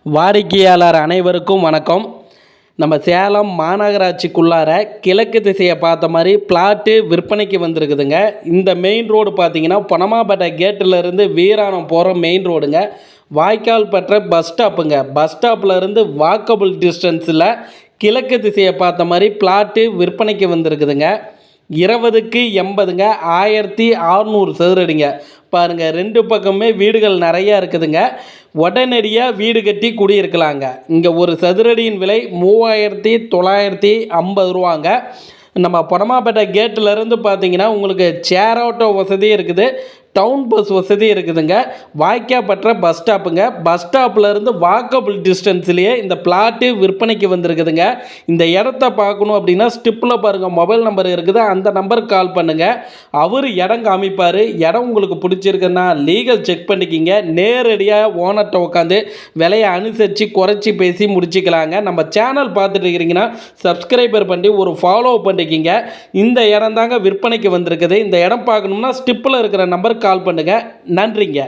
வாடிக்கையாளர் அனைவருக்கும் வணக்கம். நம்ம சேலம் மாநகராட்சிக்குள்ளார கிழக்கு திசையை பார்த்த மாதிரி பிளாட்டு விற்பனைக்கு வந்திருக்குதுங்க. இந்த மெயின் ரோடு பார்த்தீங்கன்னா பொனமாப்பேட்டை கேட்டிலேருந்து வீராணம் போகிற மெயின் ரோடுங்க. வாய்க்கால் பற்ற பஸ் ஸ்டாப்புங்க. பஸ் ஸ்டாப்பில் இருந்து வாக்கபிள் டிஸ்டன்ஸில் கிழக்கு திசையை பார்த்த மாதிரி பிளாட்டு விற்பனைக்கு வந்திருக்குதுங்க. 20க்கு 80ங்க, 1600 சதுரடிங்க. பாருங்கள், ரெண்டு பக்கமே வீடுகள் நிறையா இருக்குதுங்க. உடனடியாக வீடு கட்டி குடியிருக்கலாங்க. இங்கே ஒரு சதுரடியின் விலை 3950 ரூபாங்க. நம்ம பொனமாப்பேட்டை கேட்டிலேருந்து பார்த்தீங்கன்னா உங்களுக்கு ஷேர் ஆட்டோ வசதி இருக்குது, டவுன் பஸ் வசதி இருக்குதுங்க. வாய்க்காப்பற்ற பஸ் ஸ்டாப்புங்க. பஸ் ஸ்டாப்லேருந்து வாக்கபிள் டிஸ்டன்ஸ்லேயே இந்த பிளாட்டு விற்பனைக்கு வந்திருக்குதுங்க. இந்த இடத்த பார்க்கணும் அப்படின்னா ஸ்டிப்பில் பாருங்கள், மொபைல் நம்பர் இருக்குது, அந்த நம்பருக்கு கால் பண்ணுங்கள். அவர் இடம் காமிப்பார். இடம் உங்களுக்கு பிடிச்சிருக்குன்னா லீகல் செக் பண்ணிக்கிங்க. நேரடியாக ஓனர்கிட்ட உட்காந்து விலையை அனுசரித்து குறைச்சி பேசி முடிச்சிக்கலாங்க. நம்ம சேனல் பார்த்துட்டு இருக்கிறீங்கன்னா சப்ஸ்கிரைபர் பண்ணி ஒரு ஃபாலோ பண்ணிக்கிங்க. இந்த இடம் தாங்க விற்பனைக்கு வந்திருக்குது. இந்த இடம் பார்க்கணும்னா ஸ்டிப்பில் இருக்கிற நம்பருக்கு கால் பண்ணுங்கள். நன்றிங்க.